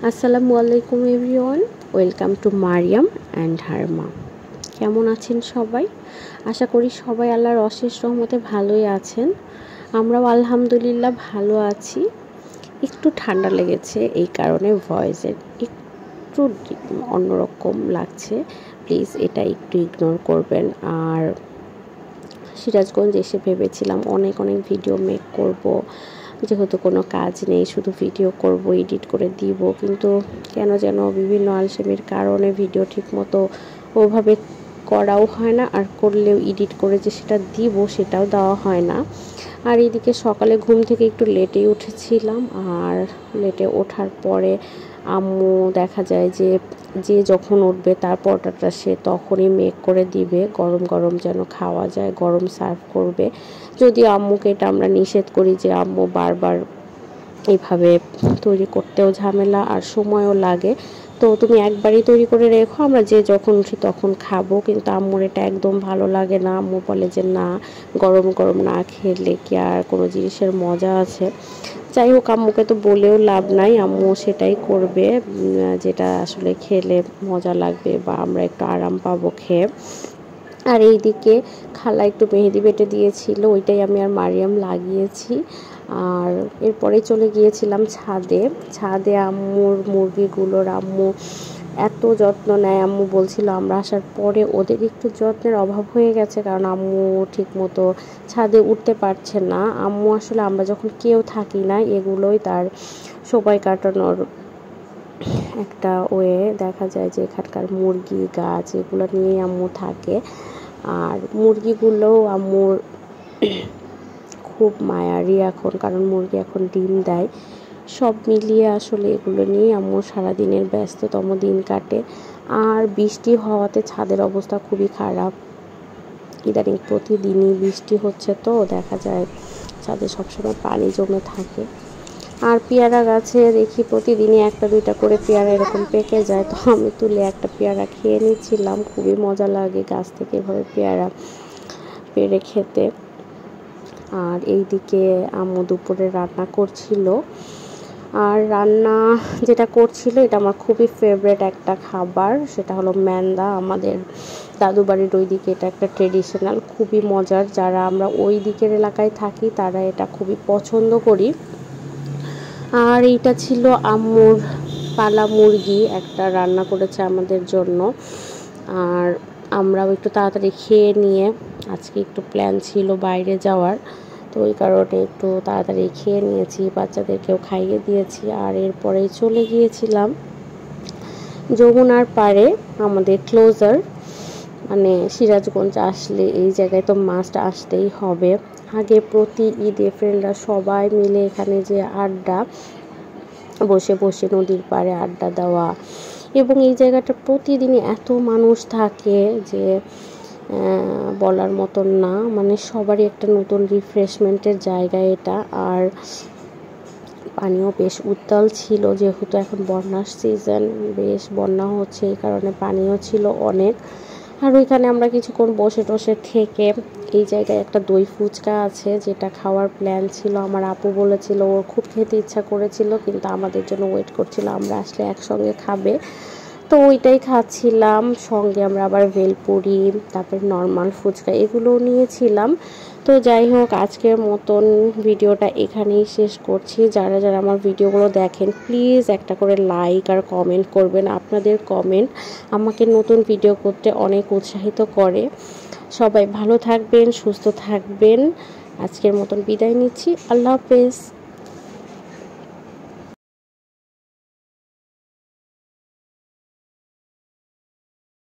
আসসালামু আলাইকুম everyone, welcome to Mariyam and her ma. কেমন আছেন সবাই? আশা করি সবাই আল্লাহর অশেষ রহমতে ভালোই আছেন। আমরাও আলহামদুলিল্লাহ ভালো আছি। একটু ঠান্ডা লেগেছে, এই কারণে ভয়েসের একটু অন্যরকম লাগছে, প্লিজ এটা একটু ইগনোর করবেন। আর সিরাজগঞ্জ এসে ভেবেছিলাম অনেক ভিডিও মেক করব, যেহেতু কোনো কাজ নেই, শুধু ভিডিও করব, এডিট করে দিব, কিন্তু কেন যেন বিভিন্ন আলসেমির কারণে ভিডিও ঠিকমতো ওভাবে করাও হয় না, আর করলেও এডিট করে যে সেটা দিব সেটাও দেওয়া হয় না। আর এদিকে সকালে ঘুম থেকে একটু লেটেই উঠেছিলাম, আর লেটে ওঠার পরে আম্মু দেখা যায় যে যখন উঠবে তার পরোটাটা সে তখনই মেক করে দিবে, গরম গরম যেন খাওয়া যায়, গরম সার্ভ করবে। যদিও আম্মুকে এটা আমরা নিষেধ করি যে আম্মু বারবার এইভাবে তৈরি করতেও ঝামেলা আর সময়ও লাগে, তো তুমি একবারই তৈরি করে রেখো, আমরা যে যখন উঠি তখন খাবো। কিন্তু আম্মুর এটা একদম ভালো লাগে না। আম্মু বলে যে না, গরম গরম না খেলে কি আর কোনো জিনিসের মজা আছে। যাই হোক, আম্মুকে তো বলেও লাভ নাই, আম্মু সেটাই করবে যেটা আসলে খেলে মজা লাগবে বা আমরা একটু আরাম পাবো খেয়ে। আর এইদিকে খালা একটু মেহেদি বেটে দিয়েছিল, ওইটাই আমি আর মারিয়াম লাগিয়েছি। আর এরপরে চলে গিয়েছিলাম ছাদে আম্মুর মুরগিগুলোর আম্মু এত যত্ন নেয়। আম্মু বলছিল আমরা আসার পরে ওদের একটু যত্নের অভাব হয়ে গেছে, কারণ আম্মু ঠিক মতো ছাদে উঠতে পারছে না। আম্মু আসলে আমরা যখন কেউ থাকি না, এগুলোই তার সময় কাটানোর একটা ওয়ে। দেখা যায় যে এখানকার মুরগি গাছ এগুলো নিয়েই আম্মু থাকে, আর মুরগিগুলোও আম্মুর খুব মায়ারি এখন, কারণ মুরগি এখন ডিম দেয়। সব মিলিয়ে আসলে এগুলো নিয়ে আম্মুর সারাদিনের ব্যস্ততম দিন কাটে। আর বৃষ্টি হওয়াতে ছাদের অবস্থা খুবই খারাপ, ইদানিং প্রতিদিনই বৃষ্টি হচ্ছে, তো দেখা যায় ছাদে সবসময় পানি জমে থাকে। আর পেয়ারা গাছে দেখি প্রতিদিনই একটা দুইটা করে পেয়ারা এরকম পেকে যায়, তো আমি তুলে একটা পেয়ারা খেয়ে নিচ্ছিলাম। খুবই মজা লাগে গাছ থেকে এভাবে পেয়ারা পেড়ে খেতে। আর এইদিকে আম্মু দুপুরে রান্না করছিল, আর রান্না যেটা করছিল এটা আমার খুবই ফেভারিট একটা খাবার, সেটা হলো ম্যান্দা। আমাদের দাদু বাড়ির ওই দিকে এটা একটা ট্রেডিশনাল, খুবই মজার। যারা আমরা ওই দিকের এলাকায় থাকি তারা এটা খুবই পছন্দ করি। আর এইটা ছিল আম্মুর পালা মুরগি একটা রান্না করেছে আমাদের জন্য, আর আমরাও একটু তাড়াতাড়ি খেয়ে নিয়ে, আজকে একটু প্ল্যান ছিল বাইরে যাওয়ার, তো ওই কারণে একটু তাড়াতাড়ি খেয়ে নিয়েছি, বাচ্চাদেরকেও খাইয়ে দিয়েছি। আর এরপরেই চলে গিয়েছিলাম যমুনার পাড়ে, আমাদের ক্লোজার, মানে সিরাজগঞ্জ আসলে এই জায়গায় তো মাস্ট আসতেই হবে। আগে প্রতি ঈদে ফ্রেন্ডরা সবাই মিলে এখানে যে আড্ডা, বসে বসে নদীর পাড়ে আড্ডা দেওয়া, এবং এই জায়গাটা প্রতিদিনই এত মানুষ থাকে যে বলার মতন না, মানে সবারই একটা নতুন রিফ্রেশমেন্টের জায়গা এটা। আর পানিও বেশ উত্তাল ছিল, যেহেতু এখন বন্যার সিজন, বেশ বন্যা হচ্ছে, এই কারণে পানিও ছিল অনেক। আর ওইখানে আমরা কিছুক্ষণ বসে টসে থেকে, এই জায়গায় একটা দই ফুচকা আছে যেটা খাওয়ার প্ল্যান ছিল। আমার আপু বলেছিল ওর খুব খেতে ইচ্ছা করেছিল, কিন্তু আমাদের জন্য ওয়েট করছিল আমরা আসলে একসঙ্গে খাবে, তো ওইটাই খাচ্ছিলাম। সঙ্গে আমরা আবার ভেলপুরি, তারপর নর্মাল ফুচকা এগুলোও নিয়েছিলাম। তো যাই হোক, আজকের মতন ভিডিওটা এখানেই শেষ করছি। যারা যারা আমার ভিডিওগুলো দেখেন প্লিজ একটা করে লাইক আর কমেন্ট করবেন। আপনাদের কমেন্ট আমাকে নতুন ভিডিও করতে অনেক উৎসাহিত করে। সবাই ভালো থাকবেন, সুস্থ থাকবেন। আজকের মতন বিদায় নিচ্ছি। আল্লাহ হাফেজ।